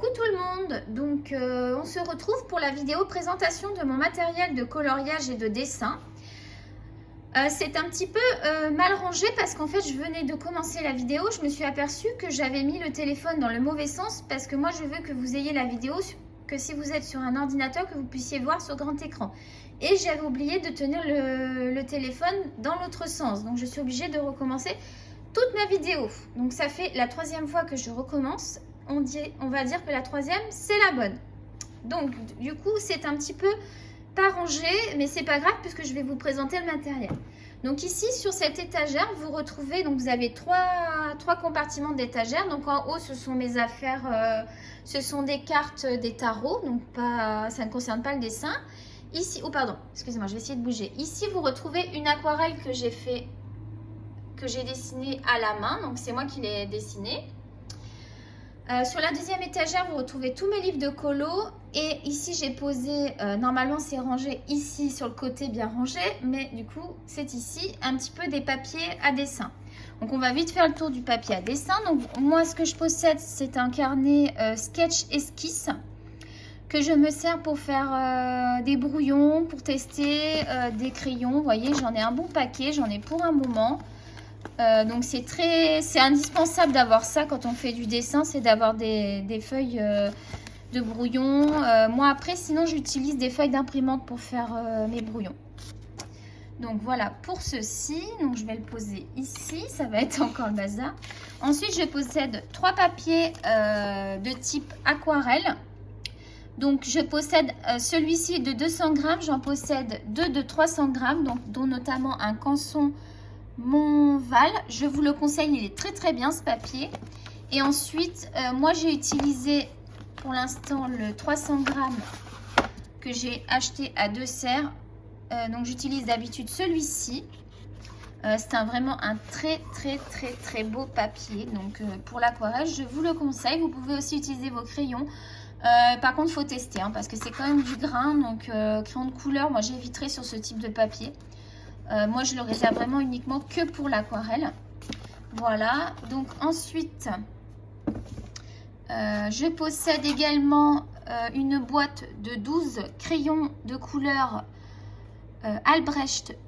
Coucou tout le monde, donc on se retrouve pour la vidéo présentation de mon matériel de coloriage et de dessin. C'est un petit peu mal rangé parce qu'en fait je venais de commencer la vidéo, je me suis aperçue que j'avais mis le téléphone dans le mauvais sens parce que moi je veux que vous ayez la vidéo, que si vous êtes sur un ordinateur, que vous puissiez voir sur grand écran. Et j'avais oublié de tenir le téléphone dans l'autre sens, donc je suis obligée de recommencer toute ma vidéo. Donc ça fait la troisième fois que je recommence. On va dire que la troisième, c'est la bonne. Donc, du coup, c'est un petit peu pas rangé, mais c'est pas grave puisque je vais vous présenter le matériel. Donc ici, sur cette étagère, vous retrouvez, donc vous avez trois compartiments d'étagère. Donc en haut, ce sont mes affaires, ce sont des cartes des tarots, donc ça ne concerne pas le dessin. Ici, oh pardon, excusez-moi, je vais essayer de bouger. Ici, vous retrouvez une aquarelle que j'ai dessinée à la main, donc c'est moi qui l'ai dessinée. Sur la deuxième étagère, vous retrouvez tous mes livres de colo. Et ici, j'ai posé, normalement c'est rangé ici sur le côté bien rangé, mais du coup, c'est ici un petit peu des papiers à dessin. Donc, on va vite faire le tour du papier à dessin. Donc, moi, ce que je possède, c'est un carnet sketch esquisse que je me sers pour faire des brouillons, pour tester des crayons. Vous voyez, j'en ai un bon paquet, j'en ai pour un moment. Donc c'est indispensable d'avoir ça quand on fait du dessin, c'est d'avoir des feuilles de brouillon. Moi après, sinon j'utilise des feuilles d'imprimante pour faire mes brouillons. Donc voilà pour ceci. Donc je vais le poser ici, ça va être encore le bazar. Ensuite je possède 3 papiers de type aquarelle. Donc je possède celui-ci de 200 grammes, j'en possède 2 de 300 grammes, donc, dont notamment un Canson Montval. Je vous le conseille, il est très très bien ce papier. Et ensuite, moi j'ai utilisé pour l'instant le 300 grammes que j'ai acheté à 2 serres. Donc j'utilise d'habitude celui-ci. C'est vraiment un très beau papier. Donc pour l'aquarelle, je vous le conseille. Vous pouvez aussi utiliser vos crayons. Par contre, il faut tester parce que c'est quand même du grain. Donc crayon de couleur, moi j'éviterai sur ce type de papier. Moi, je le réserve vraiment uniquement que pour l'aquarelle. Voilà. Donc, ensuite, je possède également une boîte de 12 crayons de couleur Albrecht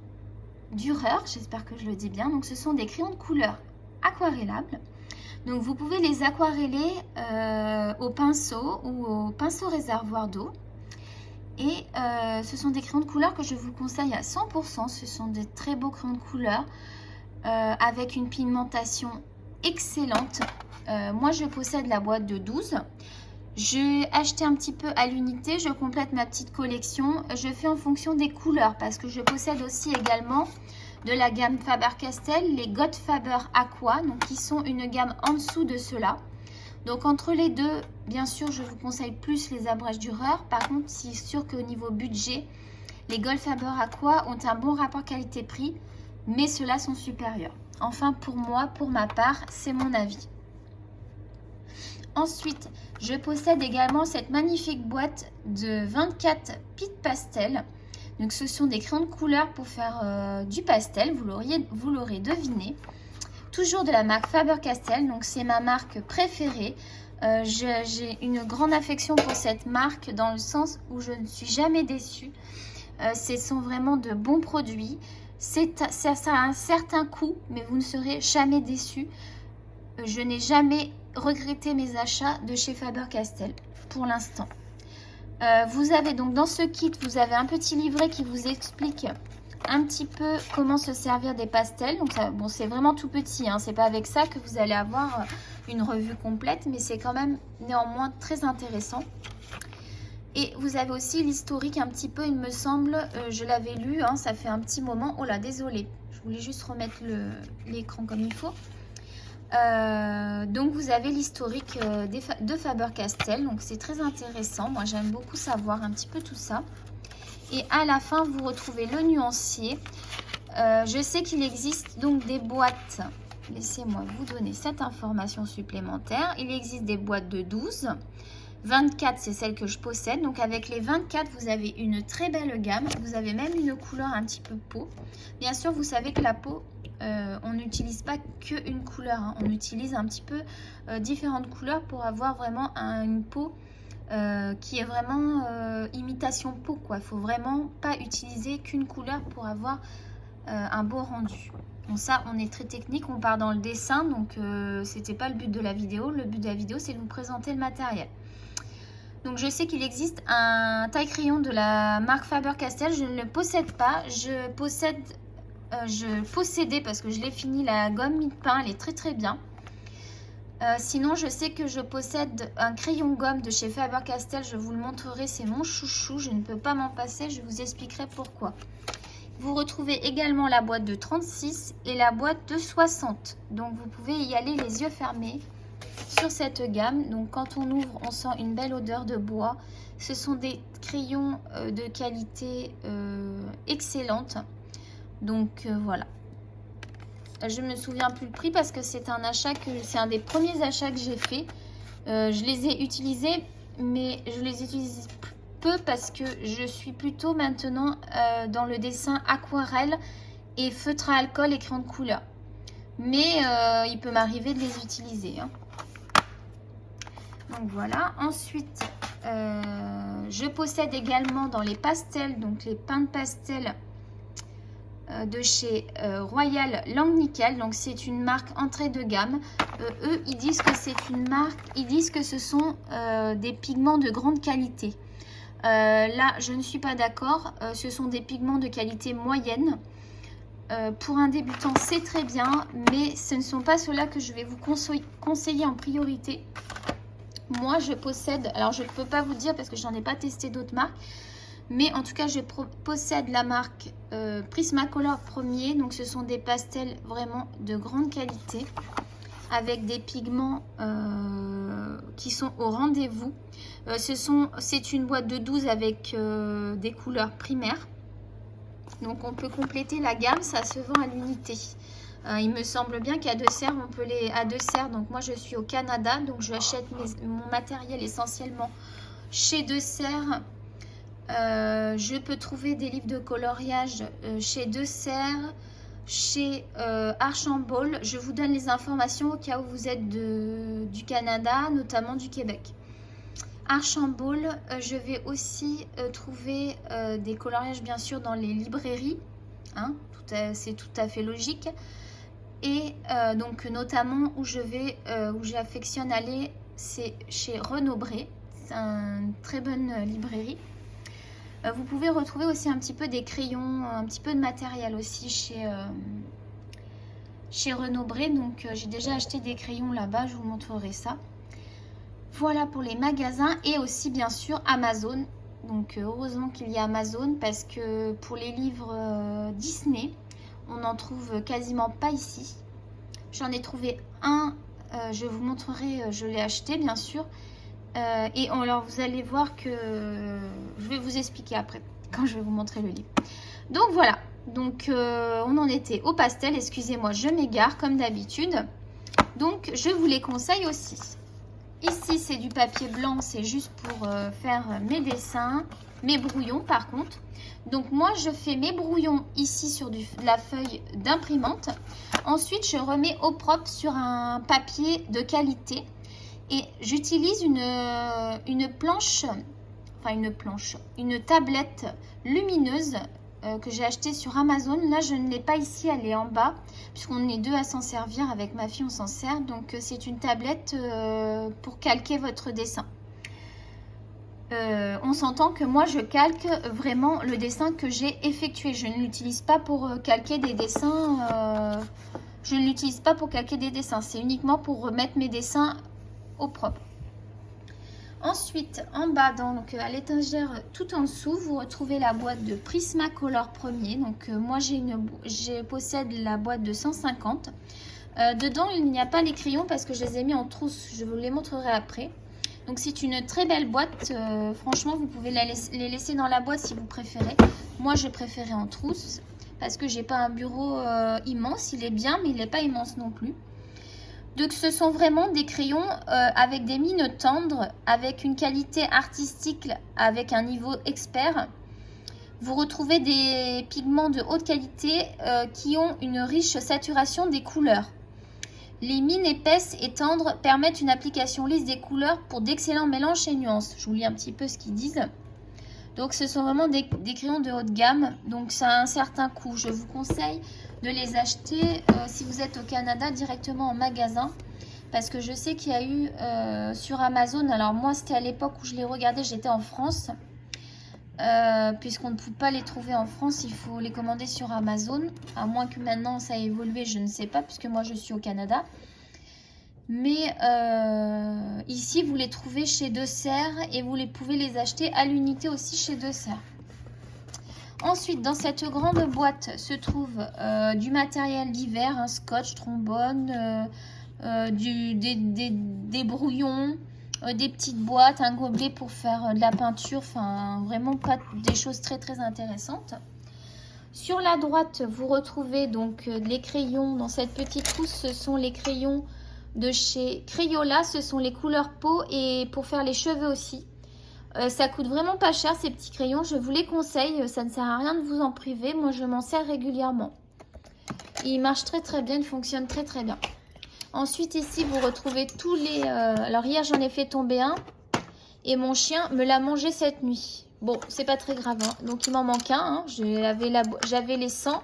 Dürer. J'espère que je le dis bien. Donc, ce sont des crayons de couleur aquarellables. Donc, vous pouvez les aquareller au pinceau ou au pinceau réservoir d'eau. Et ce sont des crayons de couleur que je vous conseille à 100%. Ce sont des très beaux crayons de couleur avec une pigmentation excellente. Moi, je possède la boîte de 12. J'ai acheté un petit peu à l'unité. Je complète ma petite collection. Je fais en fonction des couleurs parce que je possède aussi également de la gamme Faber-Castell, les Godfaber Aqua, donc qui sont une gamme en dessous de ceux-là. Donc entre les deux, bien sûr, je vous conseille plus les Albrecht Dürer. Par contre, c'est sûr qu'au niveau budget, les Goldfaber Aqua ont un bon rapport qualité-prix, mais ceux-là sont supérieurs. Enfin, pour moi, pour ma part, c'est mon avis. Ensuite, je possède également cette magnifique boîte de 24 Pitt Pastel. Donc, ce sont des crayons de couleur pour faire du pastel, vous l'aurez deviné. Toujours de la marque Faber-Castell, donc c'est ma marque préférée. J'ai une grande affection pour cette marque dans le sens où je ne suis jamais déçue. Ce sont vraiment de bons produits. Ça a un certain coût, mais vous ne serez jamais déçus. Je n'ai jamais regretté mes achats de chez Faber-Castell pour l'instant. Vous avez donc dans ce kit, vous avez un petit livret qui vous explique un petit peu comment se servir des pastels. Donc ça, bon, c'est vraiment tout petit, c'est pas avec ça que vous allez avoir une revue complète, mais c'est quand même néanmoins très intéressant. Et vous avez aussi l'historique un petit peu, il me semble, je l'avais lu, ça fait un petit moment. Oh là, désolée, je voulais juste remettre l'écran comme il faut. Donc vous avez l'historique de Faber-Castell, donc c'est très intéressant. Moi j'aime beaucoup savoir un petit peu tout ça. Et à la fin, vous retrouvez le nuancier. Je sais qu'il existe donc des boîtes. Laissez-moi vous donner cette information supplémentaire. Il existe des boîtes de 12. 24, c'est celle que je possède. Donc avec les 24, vous avez une très belle gamme. Vous avez même une couleur un petit peu peau. Bien sûr, vous savez que la peau on n'utilise pas qu'une couleur, hein. On utilise un petit peu différentes couleurs pour avoir vraiment une peau qui est vraiment imitation peau, quoi. Il faut vraiment pas utiliser qu'une couleur pour avoir un beau rendu. Donc ça, on est très technique, on part dans le dessin, donc c'était pas le but de la vidéo. Le but de la vidéo, c'est de vous présenter le matériel. Donc je sais qu'il existe un taille-crayon de la marque Faber-Castell, je ne le possède pas. Je possédais, parce que je l'ai fini, la gomme mie-de-pain, elle est très très bien. Sinon, je sais que je possède un crayon gomme de chez Faber-Castell, je vous le montrerai, c'est mon chouchou, je ne peux pas m'en passer, je vous expliquerai pourquoi. Vous retrouvez également la boîte de 36 et la boîte de 60, donc vous pouvez y aller les yeux fermés sur cette gamme. Donc quand on ouvre, on sent une belle odeur de bois. Ce sont des crayons de qualité excellente. Donc voilà. Je me souviens plus le prix parce que c'est un achat c'est un des premiers achats que j'ai fait. Je les ai utilisés, mais je les utilise peu parce que je suis plutôt maintenant dans le dessin aquarelle et feutre à alcool et crayon de couleur. Mais il peut m'arriver de les utiliser, hein. Donc voilà. Ensuite, je possède également dans les pastels, donc les peints de pastel de chez Royal Langnickel. Donc c'est une marque entrée de gamme. Eux, ils disent que c'est une marque, ils disent que ce sont des pigments de grande qualité. Là, je ne suis pas d'accord. Ce sont des pigments de qualité moyenne. Pour un débutant, c'est très bien, mais ce ne sont pas ceux-là que je vais vous conseiller en priorité. Moi, je possède, alors je ne peux pas vous dire parce que je n'en ai pas testé d'autres marques, mais en tout cas, je possède la marque Prismacolor premier. Donc, ce sont des pastels vraiment de grande qualité avec des pigments qui sont au rendez-vous. C'est une boîte de 12 avec des couleurs primaires. Donc, on peut compléter la gamme, ça se vend à l'unité. Il me semble bien qu'à Deux-Serres, on peut les à Deux-Serres. Donc moi, je suis au Canada, donc je achète mon matériel essentiellement chez Deux-Serres. Je peux trouver des livres de coloriage chez Deux-Serres, chez Archambault. Je vous donne les informations au cas où vous êtes du Canada, notamment du Québec. Archambault, je vais aussi trouver des coloriages bien sûr dans les librairies, hein, c'est tout à fait logique. Et donc notamment où j'affectionne aller, c'est chez Renaud-Bré. C'est une très bonne librairie. Vous pouvez retrouver aussi un petit peu des crayons, un petit peu de matériel aussi chez Renaud-Bré. Donc j'ai déjà acheté des crayons là-bas, je vous montrerai ça. Voilà pour les magasins et aussi bien sûr Amazon. Donc heureusement qu'il y a Amazon parce que pour les livres Disney, on n'en trouve quasiment pas ici. J'en ai trouvé un, je vous montrerai, je l'ai acheté bien sûr. Et alors vous allez voir que je vais vous expliquer après quand je vais vous montrer le livre. Donc voilà, donc on en était au pastel, excusez-moi, je m'égare comme d'habitude. Donc je vous les conseille aussi. Ici c'est du papier blanc, c'est juste pour faire mes dessins, mes brouillons par contre. Donc moi je fais mes brouillons ici sur de la feuille d'imprimante. Ensuite je remets au propre sur un papier de qualité. Et j'utilise une tablette lumineuse que j'ai achetée sur Amazon. Là, je ne l'ai pas ici, elle est en bas, puisqu'on est deux à s'en servir. Avec ma fille, on s'en sert. Donc, c'est une tablette pour calquer votre dessin. On s'entend que moi, je calque vraiment le dessin que j'ai effectué. Je ne l'utilise pas pour calquer des dessins. Je ne l'utilise pas pour calquer des dessins. C'est uniquement pour remettre mes dessins au propre. Ensuite, en bas, donc à l'étagère tout en dessous, vous retrouvez la boîte de Prismacolor premier. Donc moi, je possède la boîte de 150. Dedans, il n'y a pas les crayons parce que je les ai mis en trousse. Je vous les montrerai après. Donc c'est une très belle boîte. Franchement, vous pouvez les laisser dans la boîte si vous préférez. Moi, je préférais en trousse parce que j'ai pas un bureau immense. Il est bien, mais il n'est pas immense non plus. Donc ce sont vraiment des crayons avec des mines tendres, avec une qualité artistique, avec un niveau expert. Vous retrouvez des pigments de haute qualité qui ont une riche saturation des couleurs. Les mines épaisses et tendres permettent une application lisse des couleurs pour d'excellents mélanges et nuances. Je vous lis un petit peu ce qu'ils disent. Donc ce sont vraiment des crayons de haute gamme, donc ça a un certain coût. Je vous conseille de les acheter si vous êtes au Canada directement en magasin. Parce que je sais qu'il y a eu sur Amazon, alors moi c'était à l'époque où je les regardais, j'étais en France. Puisqu'on ne peut pas les trouver en France, il faut les commander sur Amazon. À moins que maintenant ça ait évolué, je ne sais pas, puisque moi je suis au Canada. Mais ici, vous les trouvez chez Deux Serres et vous pouvez les acheter à l'unité aussi chez Deux Serres. Ensuite, dans cette grande boîte se trouve du matériel divers, un scotch, trombone, des brouillons, des petites boîtes, un gobelet pour faire de la peinture, enfin vraiment pas des choses très très intéressantes. Sur la droite, vous retrouvez donc les crayons. Dans cette petite trousse, ce sont les crayons de chez Crayola, ce sont les couleurs peau et pour faire les cheveux aussi. Ça coûte vraiment pas cher ces petits crayons, je vous les conseille, ça ne sert à rien de vous en priver, moi je m'en sers régulièrement. Ils marchent très très bien, ils fonctionnent très très bien. Ensuite ici vous retrouvez tous les... alors hier j'en ai fait tomber un et mon chien me l'a mangé cette nuit. Bon, c'est pas très grave, hein. Donc il m'en manque un, hein. J'avais les 100,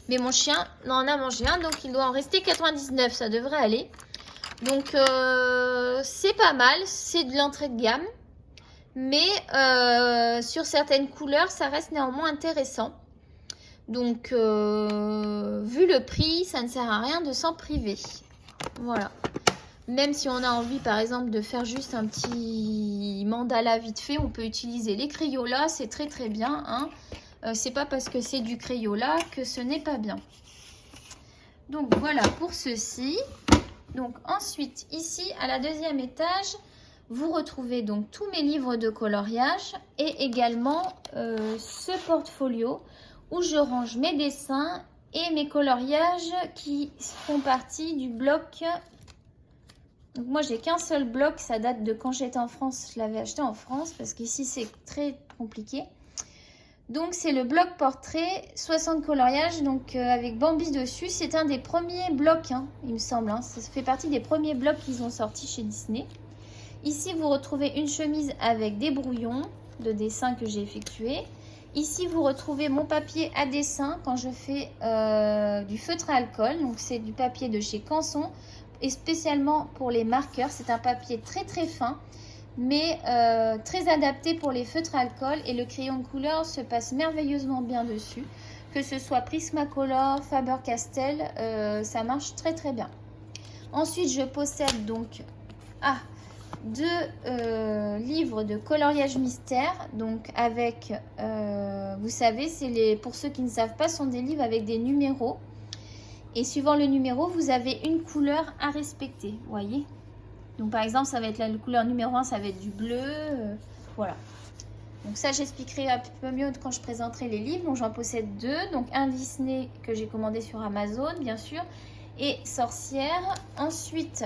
mais mon chien en a mangé un, donc il doit en rester 99, ça devrait aller. Donc c'est pas mal, c'est de l'entrée de gamme, mais sur certaines couleurs ça reste néanmoins intéressant. Donc vu le prix, ça ne sert à rien de s'en priver. Voilà. Même si on a envie par exemple de faire juste un petit mandala vite fait, on peut utiliser les Crayola, c'est très très bien, hein. C'est pas parce que c'est du Crayola que ce n'est pas bien. Donc voilà pour ceci. Donc ensuite, ici, à la deuxième étage, vous retrouvez donc tous mes livres de coloriage et également ce portfolio où je range mes dessins et mes coloriages qui font partie du bloc. Donc moi, j'ai qu'un seul bloc, ça date de quand j'étais en France, je l'avais acheté en France parce qu'ici, c'est très compliqué. Donc c'est le bloc portrait, 60 coloriages, donc avec Bambi dessus. C'est un des premiers blocs, hein, il me semble. Hein. Ça fait partie des premiers blocs qu'ils ont sortis chez Disney. Ici, vous retrouvez une chemise avec des brouillons de dessin que j'ai effectués. Ici, vous retrouvez mon papier à dessin quand je fais du feutre à alcool. Donc c'est du papier de chez Canson et spécialement pour les marqueurs. C'est un papier très très fin, mais très adapté pour les feutres à alcool et le crayon de couleur se passe merveilleusement bien dessus, que ce soit Prismacolor, Faber-Castell, ça marche très très bien. Ensuite je possède donc deux livres de coloriage mystère, donc avec vous savez, c'est pour ceux qui ne savent pas, sont des livres avec des numéros et suivant le numéro vous avez une couleur à respecter, vous voyez. Donc par exemple, ça va être la couleur numéro 1, ça va être du bleu, voilà. Donc ça, j'expliquerai un petit peu mieux quand je présenterai les livres. Donc j'en possède deux, donc un Disney que j'ai commandé sur Amazon, bien sûr, et Sorcière. Ensuite,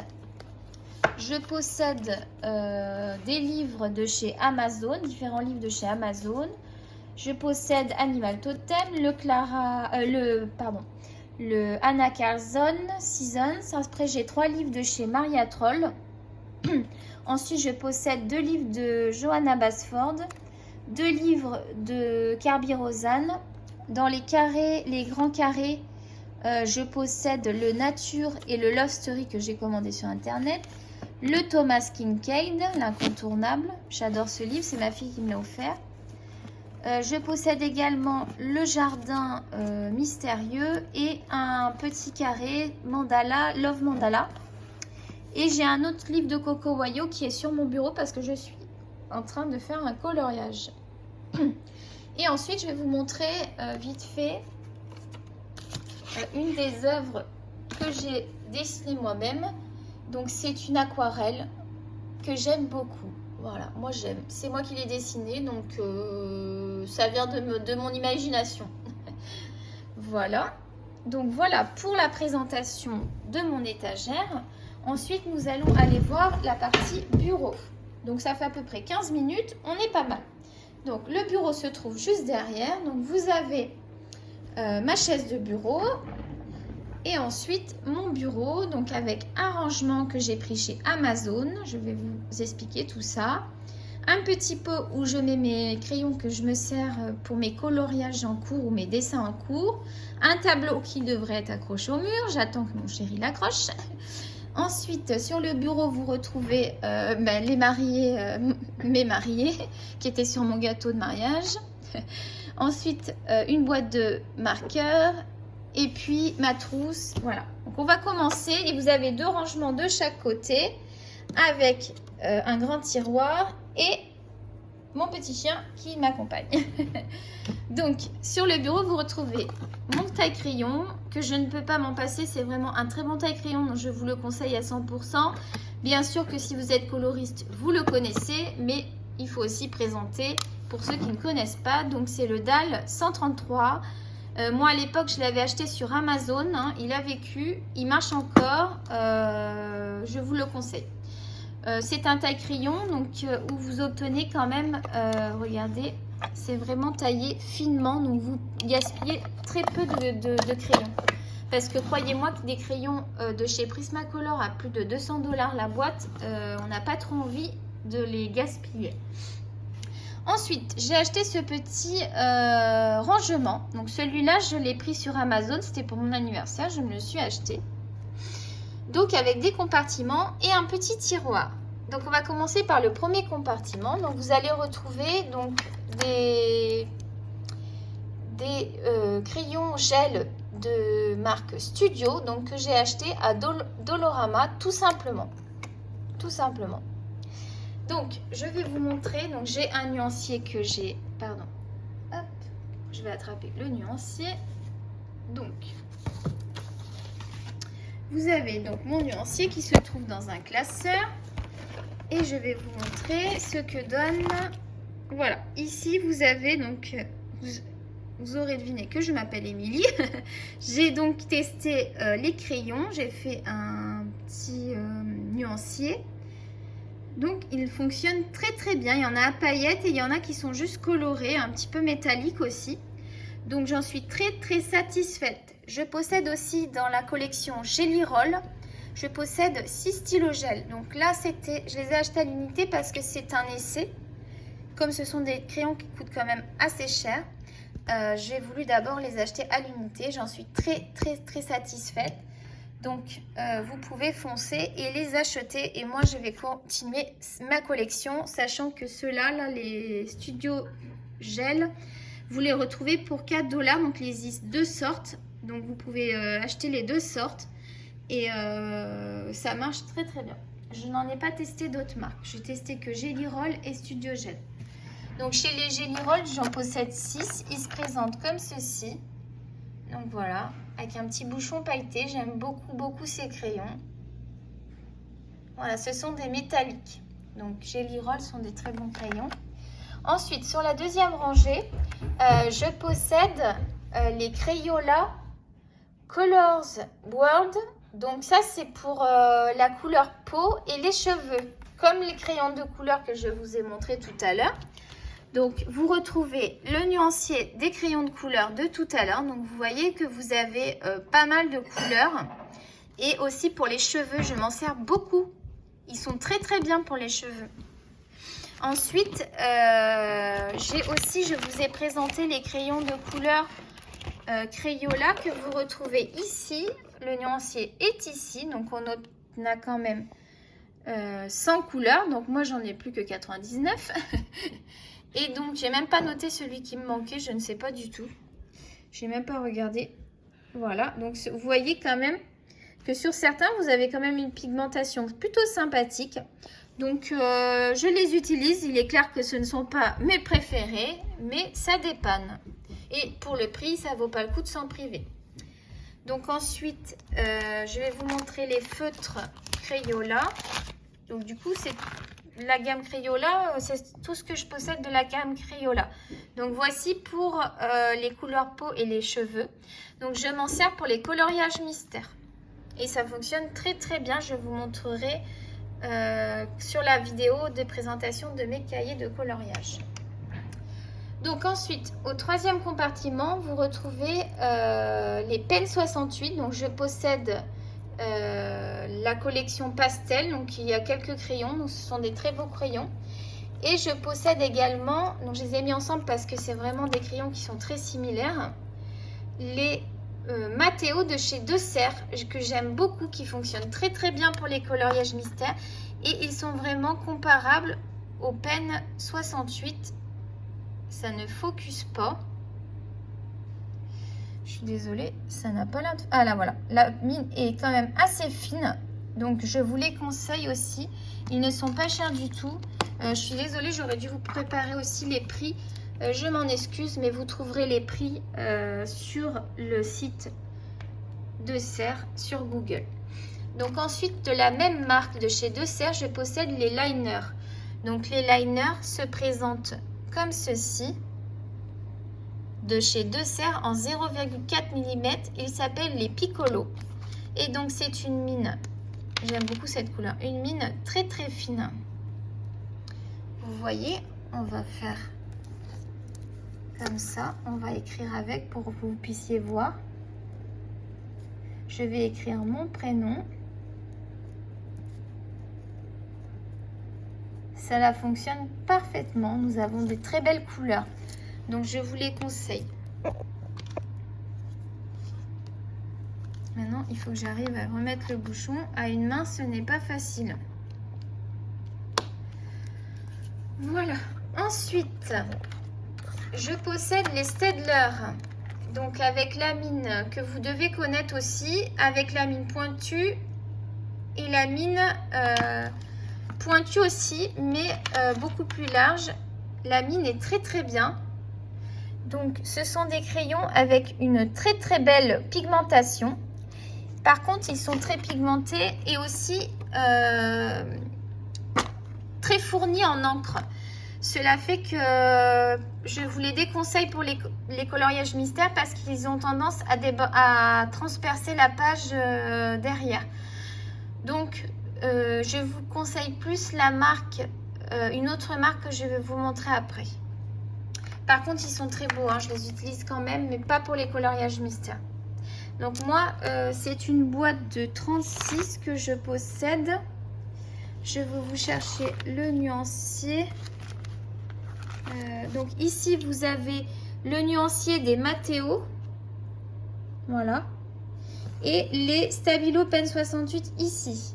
je possède des livres de chez Amazon, différents livres de chez Amazon. Je possède Animal Totem, le Anna Carlson Seasons. Après, j'ai 3 livres de chez Maria Troll. Ensuite, je possède 2 livres de Johanna Basford, 2 livres de Carby Rosanne. Dans les carrés, les grands carrés, je possède le Nature et le Love Story que j'ai commandé sur Internet. Le Thomas Kincaid, l'incontournable. J'adore ce livre, c'est ma fille qui me l'a offert. Je possède également le Jardin mystérieux et un petit carré mandala, Love Mandala. Et j'ai un autre livre de Coco Wayo qui est sur mon bureau parce que je suis en train de faire un coloriage. Et ensuite, je vais vous montrer vite fait une des œuvres que j'ai dessinées moi-même. Donc, c'est une aquarelle que j'aime beaucoup. Voilà, moi j'aime. C'est moi qui l'ai dessinée, donc ça vient de mon imagination. Voilà. Donc, voilà pour la présentation de mon étagère. Ensuite, nous allons aller voir la partie bureau. Donc, ça fait à peu près 15 minutes. On est pas mal. Donc le bureau se trouve juste derrière. Donc vous avez ma chaise de bureau et ensuite mon bureau, donc avec un rangement que j'ai pris chez Amazon. Je vais vous expliquer tout ça. Un petit pot où je mets mes crayons que je me sers pour mes coloriages en cours ou mes dessins en cours. Un tableau qui devrait être accroché au mur. J'attends que mon chéri l'accroche. Ensuite, sur le bureau, vous retrouvez les mariés, mes mariés qui étaient sur mon gâteau de mariage. Ensuite, une boîte de marqueurs et puis ma trousse. Voilà. Donc, on va commencer et vous avez 2 rangements de chaque côté avec un grand tiroir et mon petit chien qui m'accompagne. Donc, sur le bureau, vous retrouvez mon taille-crayon que je ne peux pas m'en passer. C'est vraiment un très bon taille-crayon, donc je vous le conseille à 100%. Bien sûr que si vous êtes coloriste, vous le connaissez, mais il faut aussi présenter pour ceux qui ne connaissent pas. Donc, c'est le DAL 133. Moi, à l'époque, je l'avais acheté sur Amazon. Hein, il a vécu, il marche encore. Je vous le conseille. C'est un taille-crayon donc où vous obtenez quand même, regardez, c'est vraiment taillé finement, donc vous gaspillez très peu de crayons. Parce que croyez-moi que des crayons de chez Prismacolor à plus de 200 $ la boîte, on n'a pas trop envie de les gaspiller. Ensuite, j'ai acheté ce petit rangement. Donc celui-là, je l'ai pris sur Amazon, c'était pour mon anniversaire, je me le suis acheté. Donc avec des compartiments et un petit tiroir. Donc on va commencer par le premier compartiment. Donc vous allez retrouver donc des crayons gel de marque Studio, donc que j'ai acheté à Dolorama tout simplement. Tout simplement. Donc je vais vous montrer. Donc j'ai un nuancier que j'ai. Pardon. Hop. Je vais attraper le nuancier. Donc. Vous avez donc mon nuancier qui se trouve dans un classeur et je vais vous montrer ce que donne. Voilà, ici vous avez donc, vous aurez deviné que je m'appelle Émilie. J'ai donc testé les crayons, j'ai fait un petit nuancier. Donc il fonctionne très très bien, il y en a à paillettes et il y en a qui sont juste colorés, un petit peu métalliques aussi. Donc j'en suis très très satisfaite. Je possède aussi dans la collection Gelly Roll, je possède 6 stylos gel. Donc là, je les ai achetés à l'unité parce que c'est un essai. Comme ce sont des crayons qui coûtent quand même assez cher, j'ai voulu d'abord les acheter à l'unité. J'en suis très très très satisfaite. Donc vous pouvez foncer et les acheter. Et moi, je vais continuer ma collection, sachant que ceux-là, là, les studios gel, vous les retrouvez pour 4 $. Donc il existe 2 sortes. Donc vous pouvez acheter les 2 sortes et ça marche très très bien. Je n'en ai pas testé d'autres marques. J'ai testé que Gelly Roll et Studio Gel. Donc chez les Gelly Roll, j'en possède 6. Ils se présentent comme ceci. Donc voilà, avec un petit bouchon pailleté. J'aime beaucoup beaucoup ces crayons. Voilà, ce sont des métalliques. Donc Gelly Roll sont des très bons crayons. Ensuite, sur la deuxième rangée, je possède les Crayola Colors World. Donc ça, c'est pour la couleur peau et les cheveux, comme les crayons de couleur que je vous ai montré tout à l'heure. Donc vous retrouvez le nuancier des crayons de couleur de tout à l'heure. Donc vous voyez que vous avez pas mal de couleurs. Et aussi pour les cheveux, je m'en sers beaucoup. Ils sont très très bien pour les cheveux. Ensuite, je vous ai présenté les crayons de couleur Crayola que vous retrouvez ici. Le nuancier est ici, donc on a quand même 100 couleurs. Donc moi, j'en ai plus que 99. Et donc, j'ai même pas noté celui qui me manquait, je ne sais pas du tout. J'ai même pas regardé. Voilà, donc vous voyez quand même que sur certains, vous avez quand même une pigmentation plutôt sympathique. Donc, je les utilise. Il est clair que ce ne sont pas mes préférés, mais ça dépanne. Et pour le prix, ça ne vaut pas le coup de s'en priver. Donc ensuite, je vais vous montrer les feutres Crayola. Donc du coup, c'est la gamme Crayola, c'est tout ce que je possède de la gamme Crayola. Donc voici pour les couleurs peau et les cheveux. Donc je m'en sers pour les coloriages mystères. Et ça fonctionne très très bien. Je vous montrerai sur la vidéo de présentation de mes cahiers de coloriage. Donc ensuite, au troisième compartiment, vous retrouvez les Pen 68. Donc je possède la collection pastel. Donc il y a quelques crayons. Donc ce sont des très beaux crayons. Et je possède également, donc je les ai mis ensemble parce que c'est vraiment des crayons qui sont très similaires, les Mateo de chez De Serre, que j'aime beaucoup, qui fonctionnent très très bien pour les coloriages mystères. Et ils sont vraiment comparables aux Pen 68. Ça ne focus pas. Je suis désolée, ça n'a pas l'air de... Ah là voilà, la mine est quand même assez fine. Donc je vous les conseille aussi. Ils ne sont pas chers du tout. Je suis désolée, j'aurais dû vous préparer aussi les prix. Je m'en excuse, mais vous trouverez les prix sur le site De Serre sur Google. Donc ensuite, de la même marque de chez De Serre, je possède les liners. Donc les liners se présentent comme ceci. De chez De Serre en 0,4 mm. Ils s'appellent les Piccolo. Et donc c'est une mine, j'aime beaucoup cette couleur, une mine très très fine. Vous voyez, on va faire comme ça, on va écrire avec pour que vous puissiez voir. Je vais écrire mon prénom. Cela fonctionne parfaitement, nous avons de très belles couleurs. Donc je vous les conseille. Maintenant, il faut que j'arrive à remettre le bouchon. À une main, ce n'est pas facile. Voilà. Ensuite, je possède les Staedtler. Donc avec la mine que vous devez connaître aussi, avec la mine pointue et la mine pointue aussi, mais beaucoup plus large. La mine est très très bien. Donc ce sont des crayons avec une très très belle pigmentation. Par contre, ils sont très pigmentés et aussi très fournis en encre. Cela fait que je vous les déconseille pour les coloriages mystères parce qu'ils ont tendance à transpercer la page derrière. Donc, je vous conseille plus la marque, une autre marque que je vais vous montrer après. Par contre, ils sont très beaux, hein, je les utilise quand même, mais pas pour les coloriages mystères. Donc moi, c'est une boîte de 36 que je possède. Je vais vous chercher le nuancier. Donc ici, vous avez le nuancier des Mateo. Voilà. Et les Stabilo Pen 68 ici.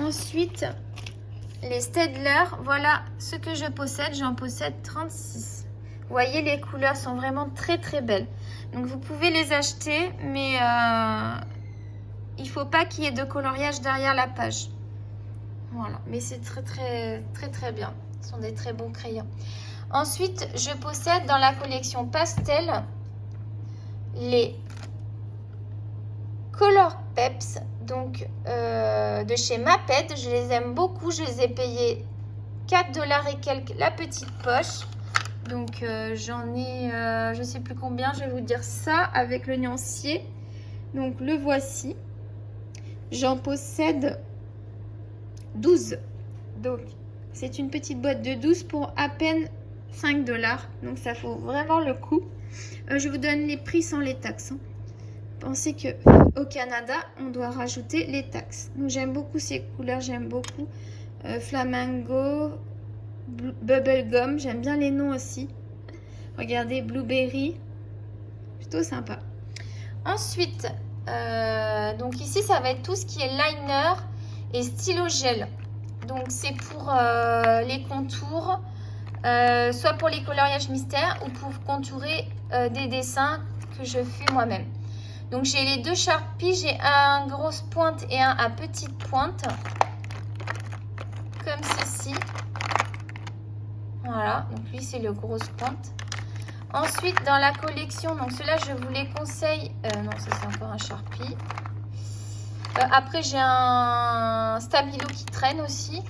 Ensuite, les Staedtler. Voilà ce que je possède. J'en possède 36. Vous voyez, les couleurs sont vraiment très très belles. Donc vous pouvez les acheter, mais il ne faut pas qu'il y ait de coloriage derrière la page. Voilà, mais c'est très très très très bien. Ce sont des très beaux crayons. Ensuite, je possède dans la collection pastel les Color Peps, donc de chez Maped. Je les aime beaucoup. Je les ai payés 4 $ et quelques la petite poche. Donc j'en ai, je ne sais plus combien, je vais vous dire ça avec le nuancier. Donc le voici. J'en possède 12. Donc c'est une petite boîte de 12 pour à peine 5 $. Donc ça vaut vraiment le coup. Je vous donne les prix sans les taxes. Hein. Pensez qu'au Canada, on doit rajouter les taxes. Donc j'aime beaucoup ces couleurs, j'aime beaucoup Flamingo, Bubblegum, j'aime bien les noms aussi. Regardez, Blueberry, plutôt sympa. Ensuite, donc ici, ça va être tout ce qui est liner et stylo gel. Donc c'est pour les contours, soit pour les coloriages mystères ou pour contourer des dessins que je fais moi-même. Donc j'ai les deux Sharpie, j'ai un grosse pointe et un à petite pointe, comme ceci. Voilà, donc lui c'est le grosse pointe. Ensuite dans la collection, donc ceux-là je vous les conseille. Non, ça c'est encore un Sharpie. Après j'ai un Stabilo qui traîne aussi.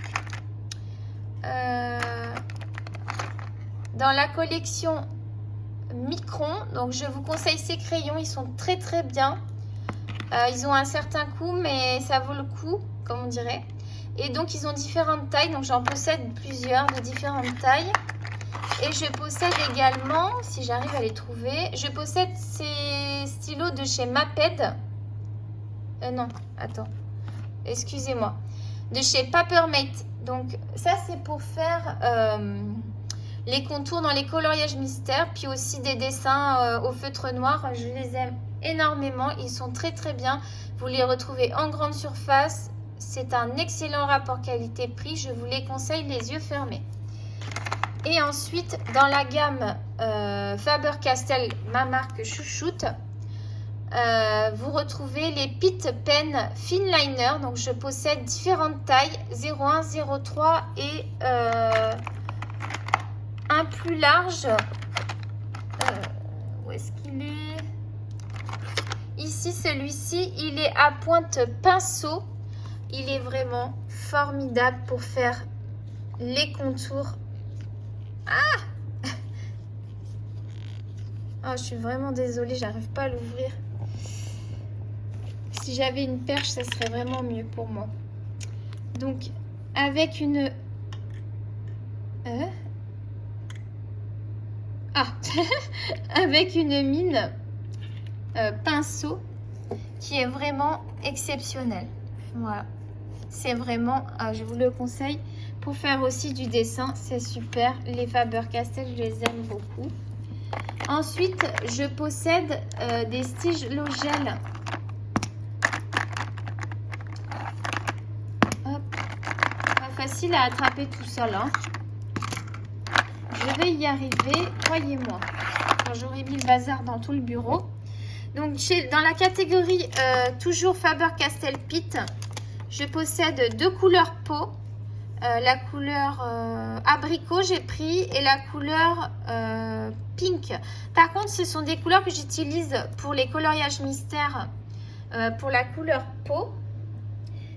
Dans la collection Micron, donc je vous conseille ces crayons, ils sont très très bien. Ils ont un certain coût, mais ça vaut le coup, comme on dirait. Et donc ils ont différentes tailles, donc j'en possède plusieurs de différentes tailles. Et je possède également, si j'arrive à les trouver, je possède ces stylos de chez Maped. Non, attends, excusez-moi. De chez Papermate. Donc ça c'est pour faire les contours dans les coloriages mystères, puis aussi des dessins au feutre noir. Je les aime énormément, ils sont très très bien. Vous les retrouvez en grande surface. C'est un excellent rapport qualité-prix. Je vous les conseille les yeux fermés. Et ensuite, dans la gamme Faber-Castell, ma marque chouchoute, vous retrouvez les Pitt Pen Finliner. Donc, je possède différentes tailles, 01, 03 et un plus large. Où est-ce qu'il est? Ici, celui-ci, il est à pointe pinceau. Il est vraiment formidable pour faire les contours. Ah! Oh, je suis vraiment désolée, j'arrive pas à l'ouvrir. Si j'avais une perche, ça serait vraiment mieux pour moi. Donc, avec une... avec une mine pinceau qui est vraiment exceptionnelle. Voilà. C'est vraiment, je vous le conseille, pour faire aussi du dessin, c'est super. Les Faber-Castell, je les aime beaucoup. Ensuite, je possède des stylos gel. Hop. Pas facile à attraper tout seul, hein. Je vais y arriver, croyez-moi. J'aurais mis le bazar dans tout le bureau. Donc, dans la catégorie toujours Faber-Castell Pitt, je possède deux couleurs peau. La couleur abricot j'ai pris et la couleur pink. Par contre, ce sont des couleurs que j'utilise pour les coloriages mystères pour la couleur peau.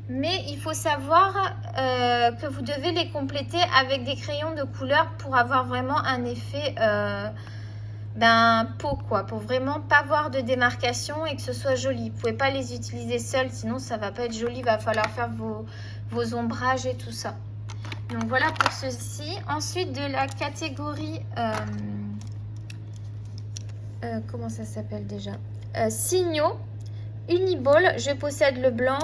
Mais il faut savoir que vous devez les compléter avec des crayons de couleur pour avoir vraiment un effet peau, quoi. Pour vraiment pas voir de démarcation et que ce soit joli. Vous pouvez pas les utiliser seuls, sinon ça va pas être joli. Il va falloir faire vos ombrages et tout ça. Donc voilà pour ceci. Ensuite, de la catégorie... comment ça s'appelle déjà? Signaux. Uniball. Je possède le blanc,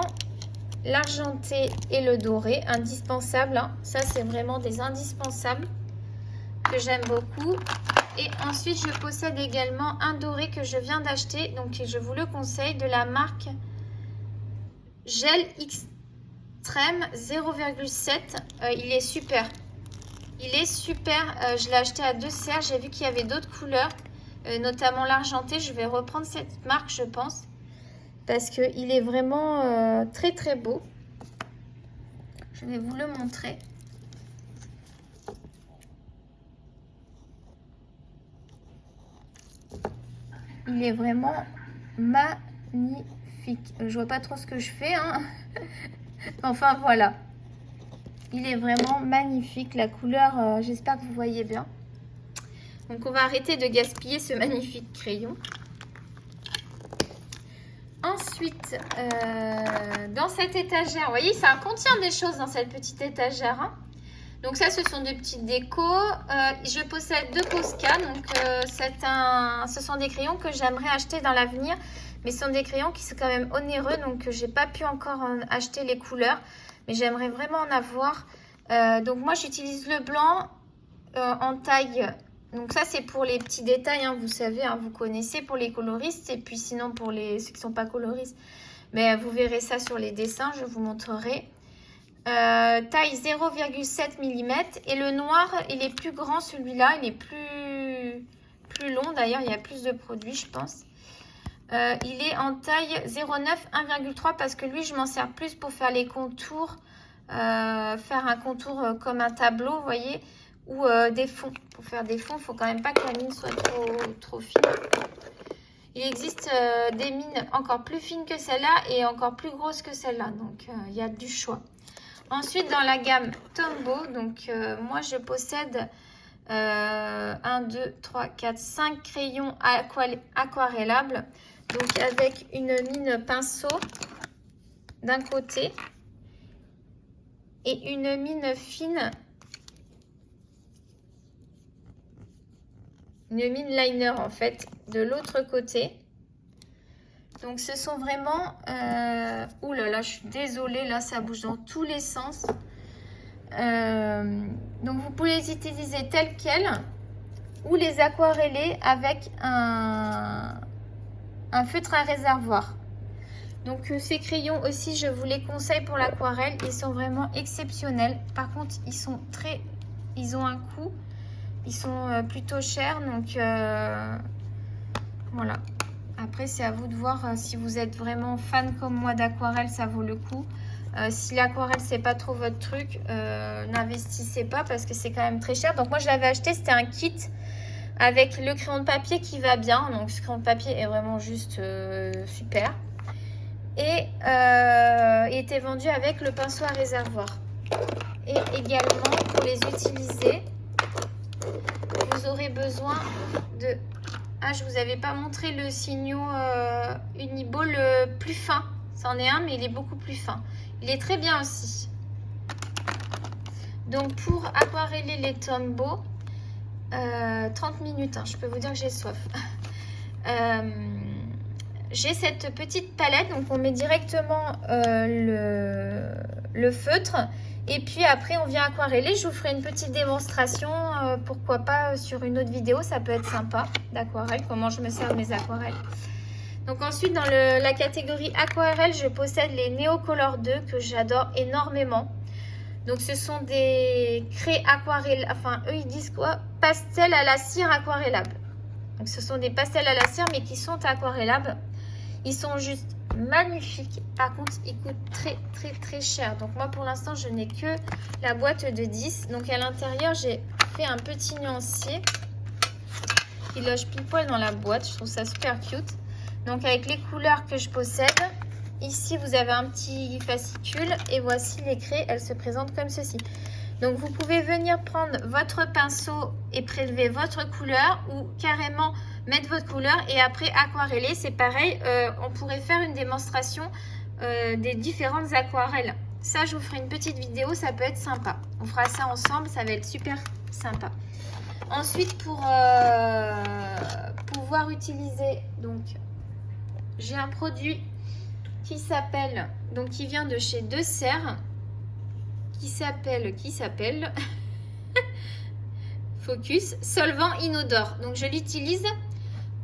l'argenté et le doré. Indispensable. Hein. Ça, c'est vraiment des indispensables que j'aime beaucoup. Et ensuite, je possède également un doré que je viens d'acheter. Donc, je vous le conseille, de la marque Gel Extreme 0,7. Il est super. Il est super. Je l'ai acheté à 2 CR. J'ai vu qu'il y avait d'autres couleurs, notamment l'argenté. Je vais reprendre cette marque, je pense, parce qu'il est vraiment très très beau. Je vais vous le montrer. Il est vraiment magnifique. Je vois pas trop ce que je fais, hein. Enfin voilà. Il est vraiment magnifique. La couleur, j'espère que vous voyez bien. Donc on va arrêter de gaspiller ce magnifique crayon. Ensuite, dans cette étagère, vous voyez, ça contient des choses dans cette petite étagère, hein. Donc ça, ce sont des petites décos. Je possède deux Posca. Donc ce sont des crayons que j'aimerais acheter dans l'avenir. Mais ce sont des crayons qui sont quand même onéreux. Donc j'ai pas pu encore acheter les couleurs. Mais j'aimerais vraiment en avoir. Donc moi, j'utilise le blanc en taille. Donc ça, c'est pour les petits détails. Hein, vous savez, hein, vous connaissez pour les coloristes. Et puis sinon, pour ceux qui ne sont pas coloristes. Mais vous verrez ça sur les dessins. Je vous montrerai. Taille 0,7 mm et le noir il est plus grand, celui-là il est plus long, d'ailleurs il y a plus de produits je pense. Il est en taille 0,9 1,3 parce que lui je m'en sers plus pour faire les contours, faire un contour comme un tableau, vous voyez, ou des fonds. Pour faire des fonds, il faut quand même pas que la mine soit trop fine. Il existe des mines encore plus fines que celle-là et encore plus grosses que celle-là, donc il y a du choix. Ensuite, dans la gamme Tombow, donc moi je possède 1, 2, 3, 4, 5 crayons aquarellables. Donc avec une mine pinceau d'un côté et une mine fine une mine liner en fait de l'autre côté. Donc ce sont vraiment... ouh là là, je suis désolée, là ça bouge dans tous les sens. Donc vous pouvez les utiliser tels quels ou les aquareller avec un feutre à réservoir. Donc ces crayons aussi, je vous les conseille pour l'aquarelle. Ils sont vraiment exceptionnels. Par contre, ils ont un coût. Ils sont plutôt chers. Donc voilà. Après, c'est à vous de voir si vous êtes vraiment fan comme moi d'aquarelle, ça vaut le coup. Si l'aquarelle, c'est pas trop votre truc, n'investissez pas parce que c'est quand même très cher. Donc moi, je l'avais acheté, c'était un kit avec le crayon de papier qui va bien. Donc ce crayon de papier est vraiment juste super. Et il était vendu avec le pinceau à réservoir. Et également, pour les utiliser, vous aurez besoin de... Ah, je vous avais pas montré le Signo Uniball plus fin. C'en est un, mais il est beaucoup plus fin. Il est très bien aussi. Donc, pour aquareller les Tombow, 30 minutes, hein, je peux vous dire que j'ai soif. J'ai cette petite palette, donc on met directement le feutre. Et puis après, on vient aquareller. Je vous ferai une petite démonstration, pourquoi pas sur une autre vidéo. Ça peut être sympa d'aquarelle, comment je me sers de mes aquarelles. Donc ensuite, dans la catégorie aquarelle, je possède les Neocolor 2 que j'adore énormément. Donc ce sont des craies aquarelles, enfin eux ils disent quoi? Pastels à la cire aquarellables. Donc ce sont des pastels à la cire mais qui sont aquarellables. Ils sont juste magnifiques. Par contre, ils coûtent très cher. Donc moi pour l'instant, je n'ai que la boîte de 10. Donc à l'intérieur, j'ai fait un petit nuancier qui loge pile poil dans la boîte. Je trouve ça super cute. Donc avec les couleurs que je possède. Ici, vous avez un petit fascicule et voici les craies. Elles se présentent comme ceci. Donc, vous pouvez venir prendre votre pinceau et prélever votre couleur ou carrément mettre votre couleur et après aquareller. C'est pareil, on pourrait faire une démonstration des différentes aquarelles. Ça, je vous ferai une petite vidéo, ça peut être sympa. On fera ça ensemble, ça va être super sympa. Ensuite, pour pouvoir utiliser, donc, j'ai un produit qui s'appelle, donc qui vient de chez Deux Serres, qui s'appelle Focus Solvant Inodore. Donc je l'utilise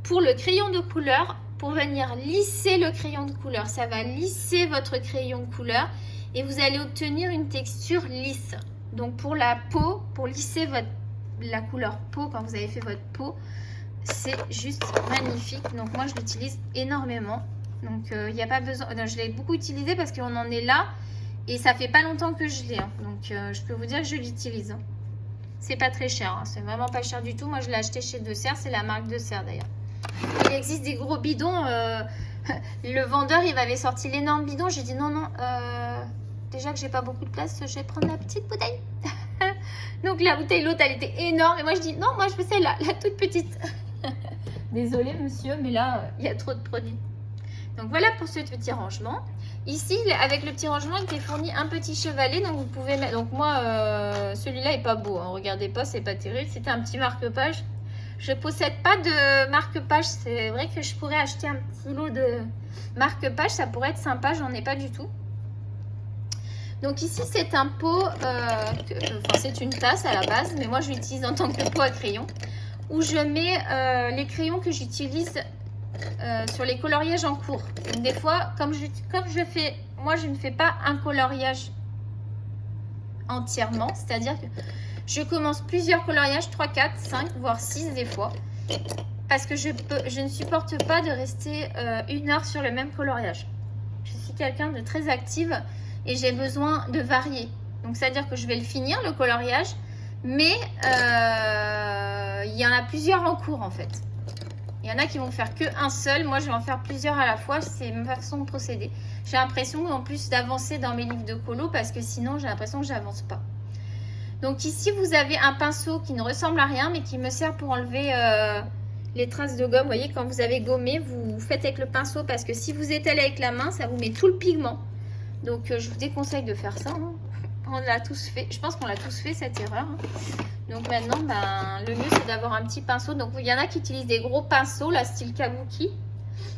pour le crayon de couleur, pour venir lisser le crayon de couleur. Ça va lisser votre crayon de couleur et vous allez obtenir une texture lisse. Donc pour la peau, pour lisser la couleur peau, quand vous avez fait votre peau, c'est juste magnifique. Donc moi je l'utilise énormément. Donc, il n'y a pas besoin... je l'ai beaucoup utilisé parce qu'on en est là. Et ça fait pas longtemps que je l'ai. Hein. Donc, je peux vous dire que je l'utilise. Hein. C'est pas très cher. Hein. C'est vraiment pas cher du tout. Moi, je l'ai acheté chez Deux Serres. C'est la marque Deux Serres, d'ailleurs. Il existe des gros bidons. Le vendeur, il m'avait sorti l'énorme bidon. J'ai dit non. Déjà que j'ai pas beaucoup de place, je vais prendre la petite bouteille. Donc, la bouteille, l'autre, elle était énorme. Et moi, je dis non, moi, je veux celle-là, la toute petite. Désolée, monsieur, mais là, il y a trop de produits. Donc voilà pour ce petit rangement. Ici, avec le petit rangement, il était fourni un petit chevalet. Donc vous pouvez mettre. Donc moi, celui-là est pas beau. Hein. Regardez pas, c'est pas terrible. C'était un petit marque-page. Je possède pas de marque-page. C'est vrai que je pourrais acheter un petit lot de marque-page. Ça pourrait être sympa. J'en ai pas du tout. Donc ici, c'est un pot. Enfin, c'est une tasse à la base. Mais moi, je l'utilise en tant que pot à crayon. Où je mets les crayons que j'utilise. Sur les coloriages en cours. Donc, des fois, comme je fais, moi je ne fais pas un coloriage entièrement, c'est-à-dire que je commence plusieurs coloriages, 3, 4, 5, voire 6 des fois, parce que je ne supporte pas de rester 1 heure sur le même coloriage. Je suis quelqu'un de très active et j'ai besoin de varier. Donc, c'est-à-dire que je vais le finir, le coloriage, mais il y en a plusieurs en cours en fait. Il y en a qui vont faire qu'un seul. Moi, je vais en faire plusieurs à la fois. C'est ma façon de procéder. J'ai l'impression en plus d'avancer dans mes livres de colo parce que sinon, j'ai l'impression que je n'avance pas. Donc ici, vous avez un pinceau qui ne ressemble à rien mais qui me sert pour enlever les traces de gomme. Vous voyez, quand vous avez gommé, vous faites avec le pinceau parce que si vous étalez avec la main, ça vous met tout le pigment. Donc, je vous déconseille de faire ça. Hein. on l'a tous fait. Je pense qu'on l'a tous fait cette erreur. Hein. Donc maintenant, ben, le mieux c'est d'avoir un petit pinceau. Donc il y en a qui utilisent des gros pinceaux, là, style kabuki.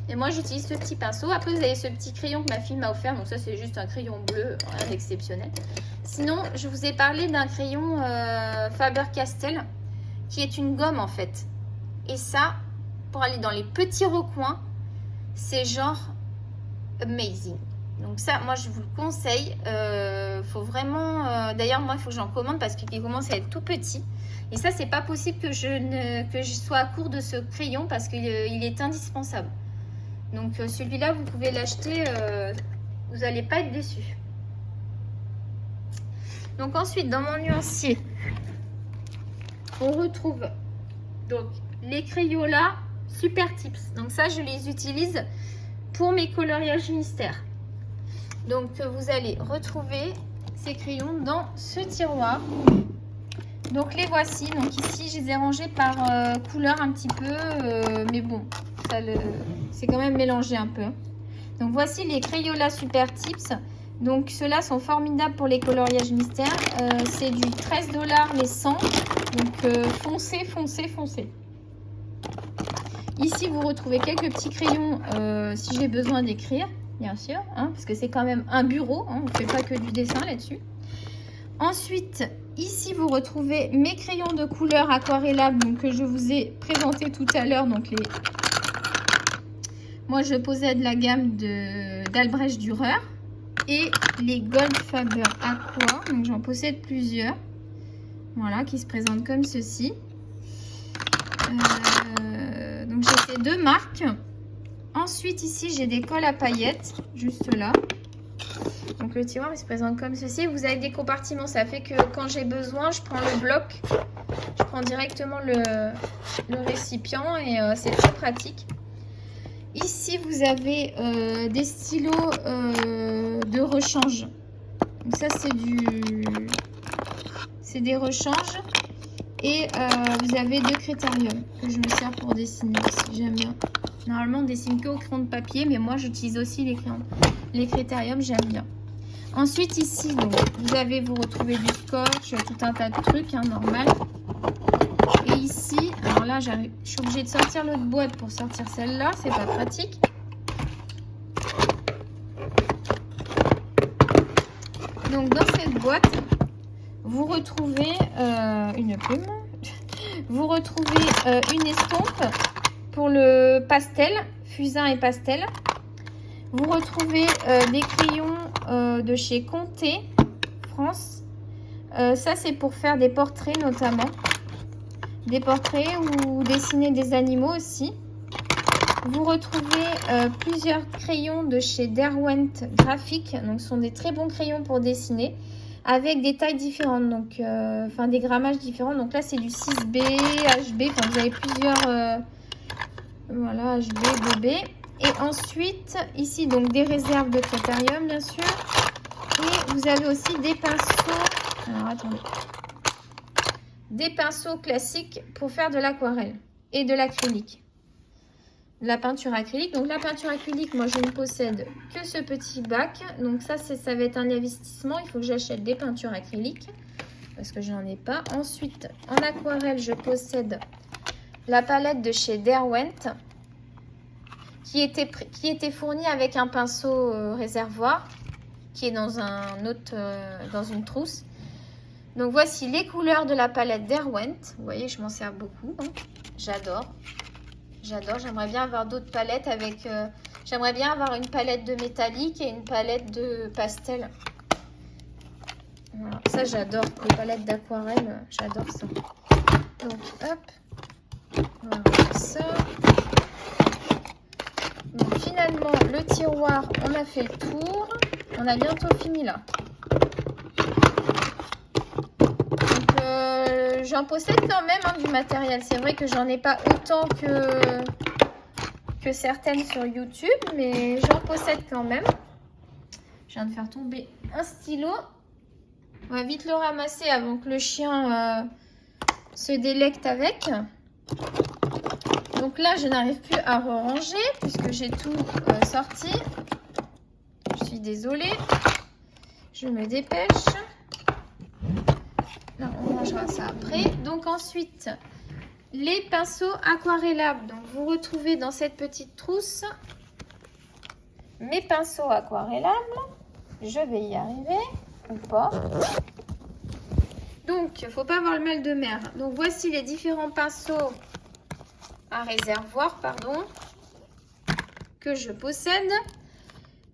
Et moi j'utilise ce petit pinceau. Après vous avez ce petit crayon que ma fille m'a offert. Donc ça c'est juste un crayon bleu, rien d'exceptionnel. Sinon je vous ai parlé d'un crayon Faber-Castell qui est une gomme en fait. Et ça, pour aller dans les petits recoins, c'est genre amazing. Donc ça, moi je vous le conseille. Faut vraiment. D'ailleurs moi il faut que j'en commande parce qu'il commence à être tout petit. Et ça c'est pas possible que je sois à court de ce crayon parce qu'il est indispensable. Donc celui-là vous pouvez l'acheter. Vous n'allez pas être déçus. Donc ensuite dans mon nuancier, on retrouve donc les Crayola Super Tips. Donc ça je les utilise pour mes coloriages mystères. Donc vous allez retrouver ces crayons dans ce tiroir. Donc les voici. Donc ici je les ai rangés par couleur un petit peu, mais bon, c'est quand même mélangé un peu. Donc voici les Crayola Super Tips. Donc ceux-là sont formidables pour les coloriages mystères. C'est du 13 $ mais 100. Donc foncez, foncez, foncez. Ici vous retrouvez quelques petits crayons si j'ai besoin d'écrire. Bien sûr, hein, parce que c'est quand même un bureau, hein, on ne fait pas que du dessin là-dessus. Ensuite, ici, vous retrouvez mes crayons de couleur aquarellables donc, que je vous ai présenté tout à l'heure. Moi, je possède la gamme d'Albrecht Dürer et les Gold Faber Aqua. Donc, j'en possède plusieurs. Voilà, qui se présentent comme ceci. Donc, j'ai ces deux marques. Ensuite, ici, j'ai des colles à paillettes, juste là. Donc, le tiroir, il se présente comme ceci. Vous avez des compartiments. Ça fait que quand j'ai besoin, je prends le bloc. Je prends directement le récipient et c'est très pratique. Ici, vous avez des stylos de rechange. Donc, ça, c'est des rechanges. Et vous avez deux critériums que je me sers pour dessiner aussi. J'aime bien. Normalement, on dessine que au crayon de papier, mais moi, j'utilise aussi les crayons. Les critériums, j'aime bien. Ensuite, ici, donc, vous retrouvez du scotch, tout un tas de trucs, hein, normal. Et ici, alors là, je suis obligée de sortir l'autre boîte pour sortir celle-là. C'est pas pratique. Donc, dans cette boîte, vous retrouvez une plume. Vous retrouvez une estompe pour le pastel, fusain et pastel. Vous retrouvez des crayons de chez Conté, France. Ça, c'est pour faire des portraits notamment. Des portraits ou dessiner des animaux aussi. Vous retrouvez plusieurs crayons de chez Derwent Graphic. Donc, ce sont des très bons crayons pour dessiner avec des tailles différentes. Donc, des grammages différents. Donc là, c'est du 6B, HB. Enfin, vous avez plusieurs... voilà, HB, BB. Et ensuite, ici, donc des réserves de critérium, bien sûr. Et vous avez aussi des pinceaux. Alors, attendez. Des pinceaux classiques pour faire de l'aquarelle et de l'acrylique. La peinture acrylique. Donc, la peinture acrylique, moi, je ne possède que ce petit bac. Donc, ça va être un investissement. Il faut que j'achète des peintures acryliques parce que je n'en ai pas. Ensuite, en aquarelle, je possède la palette de chez Derwent qui était fournie avec un pinceau réservoir qui est dans dans une trousse. Donc voici les couleurs de la palette Derwent. Vous voyez, je m'en sers beaucoup. Hein. J'adore. J'adore. J'aimerais bien avoir d'autres palettes avec... j'aimerais bien avoir une palette de métallique et une palette de pastel. Voilà. Ça, j'adore. Les palettes d'aquarelle, j'adore ça. Donc, hop. Voilà ça. Donc finalement, le tiroir, on a fait le tour. On a bientôt fini là. Donc j'en possède quand même hein, du matériel. C'est vrai que j'en ai pas autant que certaines sur YouTube, mais j'en possède quand même. Je viens de faire tomber un stylo. On va vite le ramasser avant que le chien se délecte avec. Donc là, je n'arrive plus à ranger puisque j'ai tout sorti. Je suis désolée. Je me dépêche. rangera ça après. Donc ensuite, les pinceaux aquarellables. Donc vous retrouvez dans cette petite trousse mes pinceaux aquarellables. Je vais y arriver ou pas. Donc, il ne faut pas avoir le mal de mer. Donc voici les différents pinceaux à réservoir, pardon, que je possède.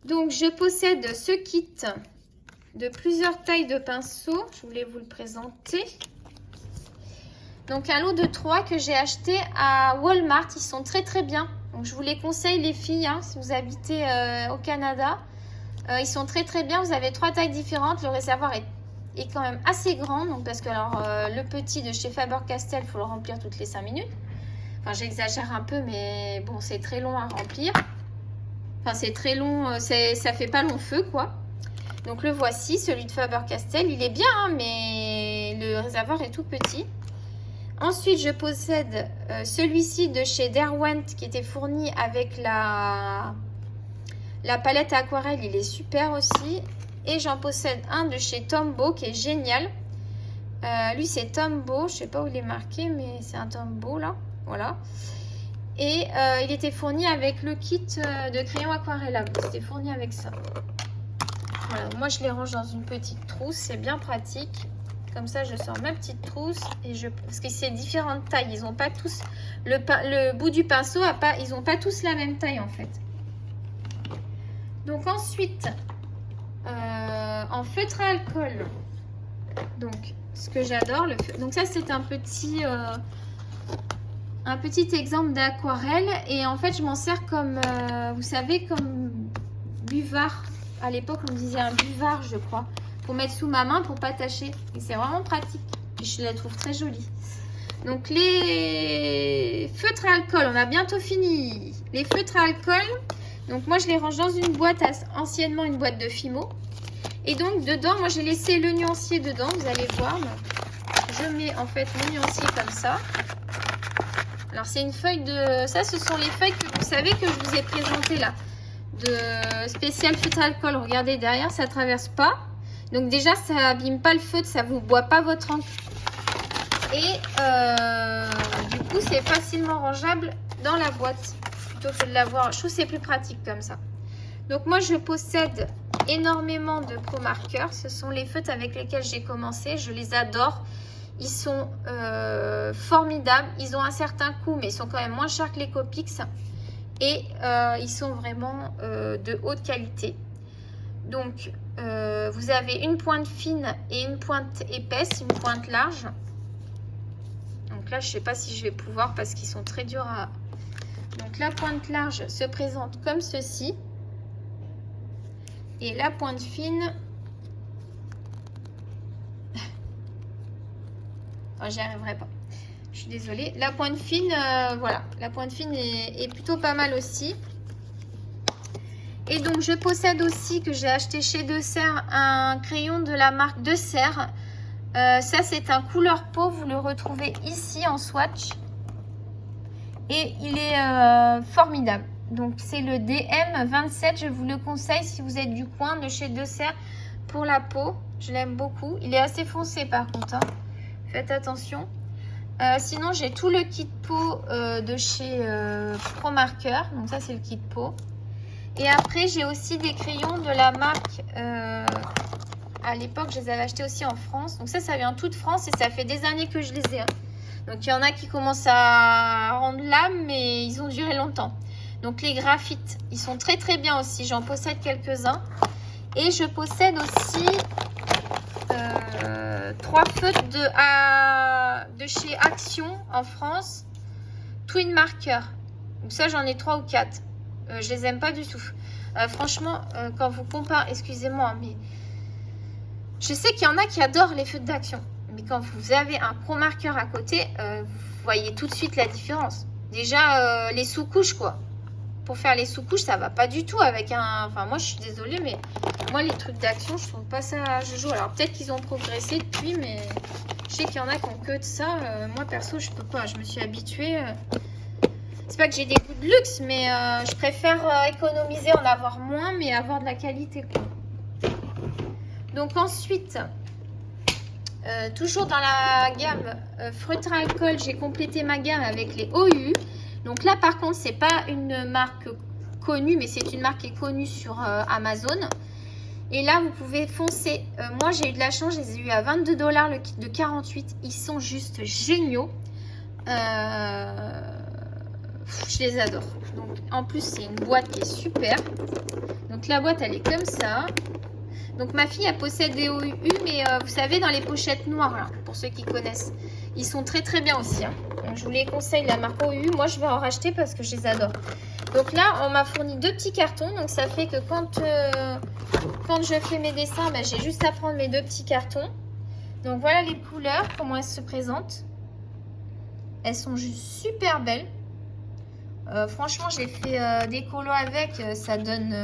Donc je possède ce kit de plusieurs tailles de pinceaux. Je voulais vous le présenter. Donc un lot de 3 que j'ai acheté à Walmart. Ils sont très très bien. Donc je vous les conseille les filles, hein, si vous habitez au Canada. Ils sont très très bien. Vous avez 3 tailles différentes. Le réservoir est quand même assez grand. Donc parce que alors, le petit de chez Faber-Castell, il faut le remplir toutes les 5 minutes. Enfin j'exagère un peu, mais bon, c'est très long à remplir. Enfin c'est très long, ça fait pas long feu quoi. Donc le voici, celui de Faber-Castell. Il est bien, hein, mais le réservoir est tout petit. Ensuite, je possède celui-ci de chez Derwent qui était fourni avec la palette aquarelle. Il est super aussi. Et j'en possède un de chez Tombow qui est génial. Lui, c'est Tombow. Je ne sais pas où il est marqué, mais c'est un Tombow là. Voilà. Et il était fourni avec le kit de crayon aquarellable. C'était fourni avec ça. Voilà. Moi, je les range dans une petite trousse. C'est bien pratique. Comme ça, je sors ma petite trousse et parce que c'est différentes tailles. Ils n'ont pas tous le bout du pinceau ils n'ont pas tous la même taille en fait. Donc ensuite, en feutre à alcool. Donc ce que j'adore, donc ça c'est un petit exemple d'aquarelle et en fait je m'en sers comme, vous savez, comme buvard. À l'époque on disait un buvard, je crois. Pour mettre sous ma main pour pas tacher. Et c'est vraiment pratique. Et je la trouve très jolie. Donc les feutres à alcool, on a bientôt fini. Les feutres à alcool, donc moi je les range dans une boîte, anciennement une boîte de Fimo. Et donc dedans, moi j'ai laissé le nuancier dedans, vous allez voir. Je mets en fait le nuancier comme ça. Alors c'est une feuille de... Ça ce sont les feuilles que vous savez que je vous ai présentées là. De spécial feutre à alcool. Regardez derrière, ça traverse pas. Donc déjà, ça n'abîme pas le feutre, ça ne vous boit pas votre encre. Et du coup, c'est facilement rangeable dans la boîte. Plutôt que de l'avoir. Je trouve que c'est plus pratique comme ça. Donc moi, je possède énormément de Pro Markers. Ce sont les feutres avec lesquels j'ai commencé. Je les adore. Ils sont formidables. Ils ont un certain coût, mais ils sont quand même moins chers que les Copics. Et ils sont vraiment de haute qualité. Donc, vous avez une pointe fine et une pointe épaisse, une pointe large. Donc là, je ne sais pas si je vais pouvoir parce qu'ils sont très durs à... Donc la pointe large se présente comme ceci. Et la pointe fine... Oh, j'y arriverai pas. Je suis désolée. La pointe fine, voilà. La pointe fine est plutôt pas mal aussi. Et donc, je possède aussi, que j'ai acheté chez Desserre, un crayon de la marque Desserre. Ça, c'est un couleur peau. Vous le retrouvez ici en swatch. Et il est formidable. Donc, c'est le DM27. Je vous le conseille si vous êtes du coin de chez Desserre pour la peau. Je l'aime beaucoup. Il est assez foncé par contre, hein. Faites attention. Sinon, j'ai tout le kit peau de chez Pro Marker. Donc, ça, c'est le kit peau. Et après, j'ai aussi des crayons de la marque, à l'époque, je les avais achetés aussi en France. Donc ça vient tout de France et ça fait des années que je les ai. Hein. Donc il y en a qui commencent à rendre l'âme, mais ils ont duré longtemps. Donc les graphites, ils sont très très bien aussi. J'en possède quelques-uns. Et je possède aussi 3 feutres de chez Action en France. Twin Marker. Donc ça, j'en ai 3 ou 4. Je les aime pas du tout. Franchement, quand vous comparez, excusez-moi, mais je sais qu'il y en a qui adorent les feutres d'Action. Mais quand vous avez un Pro Marker à côté, vous voyez tout de suite la différence. Déjà, les sous-couches, quoi. Pour faire les sous-couches, ça va pas du tout avec un... Enfin, moi, je suis désolée, mais moi, les trucs d'Action, je trouve pas ça jojo. Alors, peut-être qu'ils ont progressé depuis, mais je sais qu'il y en a qui ont que de ça. Moi, perso, je peux pas. Je me suis habituée... C'est pas que j'ai des goûts de luxe, mais je préfère économiser, en avoir moins, mais avoir de la qualité, quoi. Donc ensuite, Toujours dans la gamme Feutre Alcool, j'ai complété ma gamme avec les OU. Donc là, par contre, c'est pas une marque connue, mais c'est une marque qui est connue sur Amazon. Et là, vous pouvez foncer. Moi, j'ai eu de la chance, je les ai eu à 22 $ le kit de 48. Ils sont juste géniaux. Je les adore. Donc, en plus, c'est une boîte qui est super. Donc, la boîte, elle est comme ça. Donc, ma fille, elle possède des OU, mais vous savez, dans les pochettes noires, là, pour ceux qui connaissent. Ils sont très, très bien aussi. Hein. Donc, je vous les conseille, la marque OU. Moi, je vais en racheter parce que je les adore. Donc là, on m'a fourni 2 petits cartons. Donc, ça fait que quand je fais mes dessins, ben, j'ai juste à prendre mes 2 petits cartons. Donc, voilà les couleurs, comment elles se présentent. Elles sont juste super belles. Franchement, j'ai fait des colos avec. Ça donne...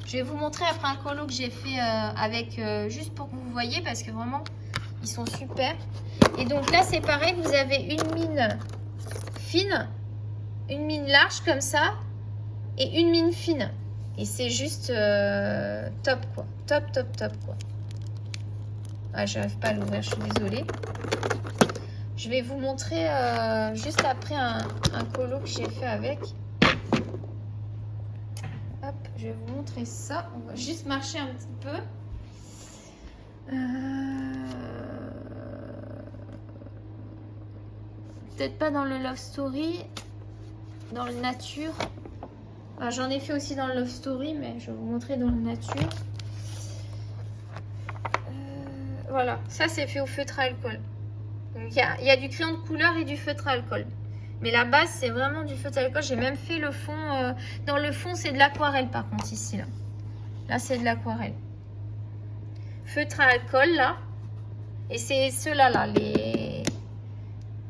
je vais vous montrer après un colo que j'ai fait avec, juste pour que vous voyez, parce que vraiment, ils sont super. Et donc là, c'est pareil. Vous avez une mine fine, une mine large comme ça, et une mine fine. Et c'est juste top, quoi. Top, top, top, quoi. Ah, j'arrive pas à l'ouvrir, je suis désolée. Je vais vous montrer juste après un colo que j'ai fait avec. Hop, je vais vous montrer ça. On va juste marcher un petit peu. Peut-être pas dans le Love Story, dans le Nature. Ah, j'en ai fait aussi dans le Love Story, mais je vais vous montrer dans le Nature. Voilà, ça c'est fait au feutre à alcool. Donc il y a du crayon de couleur et du feutre à alcool. Mais la base, c'est vraiment du feutre à alcool. J'ai même fait le fond. Dans le fond, c'est de l'aquarelle par contre ici. Là c'est de l'aquarelle. Feutre à alcool là. Et c'est ceux-là là.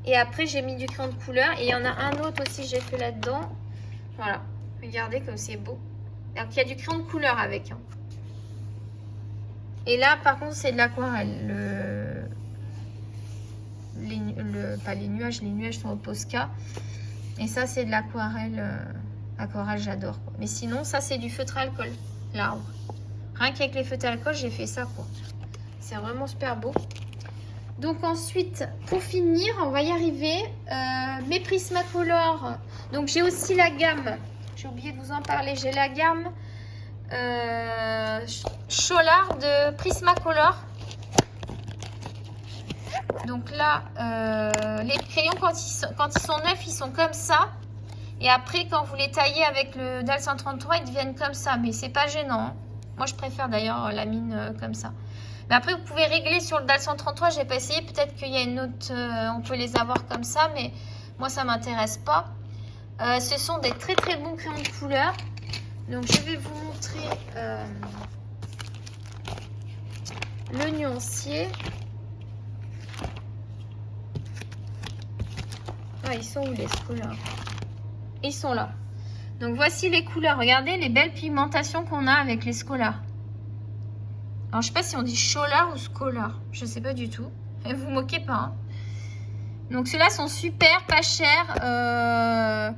Et après, j'ai mis du crayon de couleur. Et il y en a un autre aussi j'ai fait là-dedans. Voilà. Regardez comme c'est beau. Donc il y a du crayon de couleur avec. Hein. Et là, par contre, c'est de l'aquarelle. Pas les nuages sont au Posca. Et ça, c'est de l'aquarelle. Aquarelle, j'adore. Mais sinon, ça, c'est du feutre à alcool. L'arbre. Rien qu'avec les feutres à alcool, j'ai fait ça, quoi. C'est vraiment super beau. Donc ensuite, pour finir, on va y arriver. Mes Prismacolor. Donc, j'ai aussi la gamme. J'ai oublié de vous en parler. J'ai la gamme Cholar de Prismacolor. Donc là, les crayons, quand ils sont neufs, ils sont comme ça. Et après, quand vous les taillez avec le DAL 133, ils deviennent comme ça. Mais c'est pas gênant. Hein. Moi, je préfère d'ailleurs la mine comme ça. Mais après, vous pouvez régler sur le DAL 133. Je n'ai pas essayé. Peut-être qu'il y a une autre... on peut les avoir comme ça. Mais moi, ça ne m'intéresse pas. Ce sont des très très bons crayons de couleur. Donc, je vais vous montrer le nuancier. Ah, ils sont où les couleurs? Ils sont là. Donc voici les couleurs. Regardez les belles pigmentations qu'on a avec les Scolar. Alors je sais pas si on dit Cholar ou Scolar. Je sais pas du tout. Vous moquez pas. Hein. Donc ceux-là sont super, pas chers.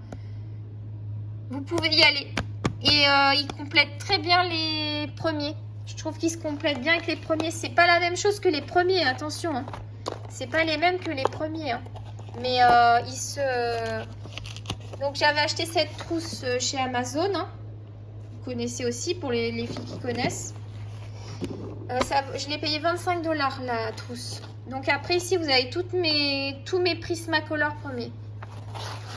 Vous pouvez y aller. Et ils complètent très bien les premiers. Je trouve qu'ils se complètent bien avec les premiers. C'est pas la même chose que les premiers. Attention. Hein. C'est pas les mêmes que les premiers. Hein. Mais ils se... Donc j'avais acheté cette trousse chez Amazon. Hein. Vous connaissez aussi pour les filles qui connaissent. Je l'ai payé 25 $ la trousse. Donc après ici vous avez tous mes Prismacolor premiers.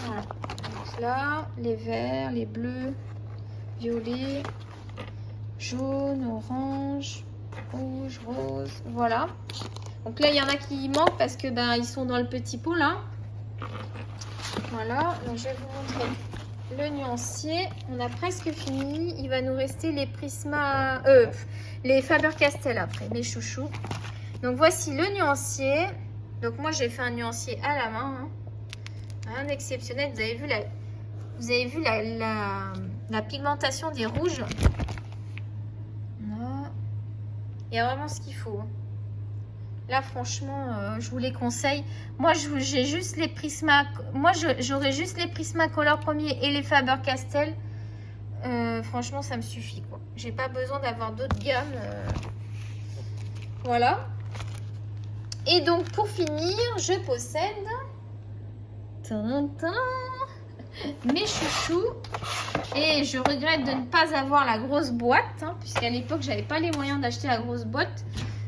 Voilà. Donc là, les verts, les bleus, violets, jaune, orange, rouge, rose. Voilà. Donc là il y en a qui manquent parce que ils sont dans le petit pot là. Voilà, donc je vais vous montrer le nuancier. On a presque fini. Il va nous rester les les Faber-Castell après, mes chouchous. Donc voici le nuancier. Donc moi j'ai fait un nuancier à la main. Hein. Rien d'exceptionnel. Vous avez vu la pigmentation des rouges. Là. Il y a vraiment ce qu'il faut. Hein. Là, franchement, je vous les conseille. Moi, j'ai juste les j'aurais juste les Prismacolor premiers et les Faber-Castell. Franchement, ça me suffit, quoi. J'ai pas besoin d'avoir d'autres gammes. Voilà. Et donc pour finir, je possède mes chouchous. Et je regrette de ne pas avoir la grosse boîte, hein, puisqu'à l'époque, j'avais pas les moyens d'acheter la grosse boîte.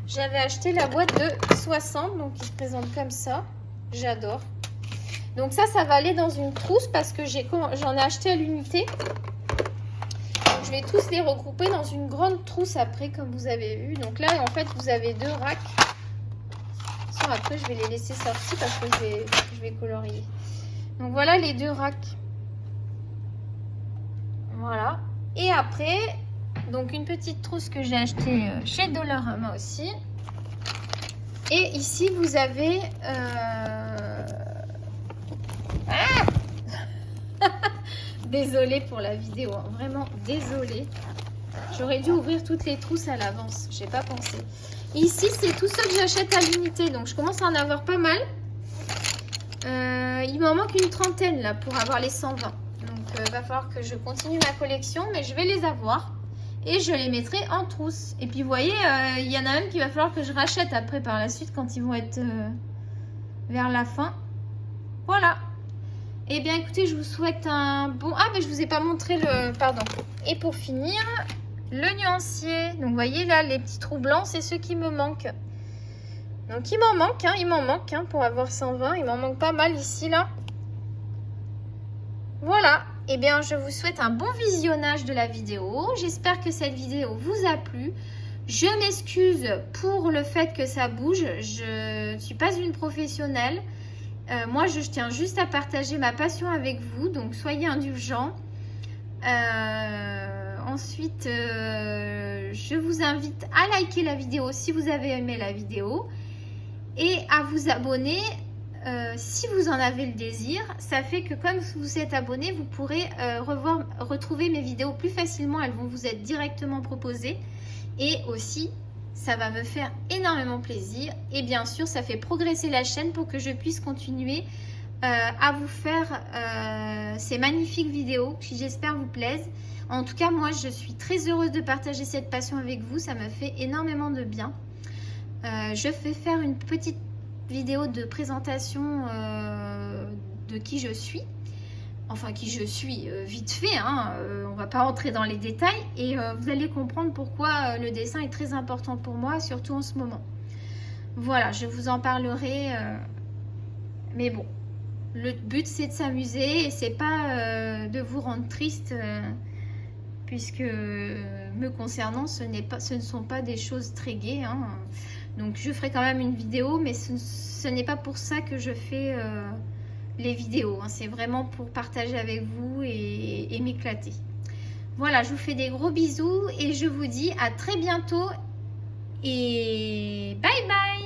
J'avais acheté la boîte de 60, donc qui se présente comme ça. J'adore. Donc ça va aller dans une trousse parce que j'en ai acheté à l'unité. Je vais tous les regrouper dans une grande trousse après, comme vous avez vu. Donc là, en fait, vous avez 2 racks. Après, je vais les laisser sortir parce que je vais colorier. Donc voilà les 2 racks. Voilà. Et après, donc une petite trousse que j'ai achetée chez Dollarama aussi. Et ici, vous avez... Désolée pour la vidéo, hein. Vraiment désolée. J'aurais dû ouvrir toutes les trousses à l'avance. J'ai pas pensé. Ici, c'est tout ça que j'achète à l'unité. Donc, je commence à en avoir pas mal. Il m'en manque une trentaine là pour avoir les 120. Donc, il va falloir que je continue ma collection. Mais je vais les avoir. Et je les mettrai en trousse. Et puis, vous voyez, il y en a même qu'il va falloir que je rachète après par la suite quand ils vont être vers la fin. Voilà. Eh bien, écoutez, je vous souhaite un bon... Ah, mais je vous ai pas montré le... Pardon. Et pour finir, le nuancier. Donc, vous voyez là, les petits trous blancs, c'est ceux qui me manquent. Donc, il m'en manque, hein, pour avoir 120. Il m'en manque pas mal ici, là. Voilà. Eh bien, je vous souhaite un bon visionnage de la vidéo. J'espère que cette vidéo vous a plu. Je m'excuse pour le fait que ça bouge. Je ne suis pas une professionnelle. Moi, je tiens juste à partager ma passion avec vous. Donc, soyez indulgents. Ensuite, je vous invite à liker la vidéo si vous avez aimé la vidéo. Et à vous abonner si vous en avez le désir. Ça fait que comme vous êtes abonné, vous pourrez retrouver mes vidéos plus facilement. Elles vont vous être directement proposées. Et aussi, ça va me faire énormément plaisir. Et bien sûr, ça fait progresser la chaîne pour que je puisse continuer à vous faire ces magnifiques vidéos qui, j'espère, vous plaisent. En tout cas, moi, je suis très heureuse de partager cette passion avec vous. Ça me fait énormément de bien. Je vais faire une petite vidéo de présentation de qui je suis. Enfin, qui je suis, vite fait, hein, on va pas rentrer dans les détails. Et vous allez comprendre pourquoi le dessin est très important pour moi, surtout en ce moment. Voilà, je vous en parlerai. Mais bon, le but, c'est de s'amuser et c'est pas de vous rendre triste, puisque me concernant, ce ne sont pas des choses très gaies. Hein. Donc, je ferai quand même une vidéo, mais ce n'est pas pour ça que je fais... les vidéos, hein. C'est vraiment pour partager avec vous et m'éclater. Voilà, je vous fais des gros bisous et je vous dis à très bientôt et bye bye.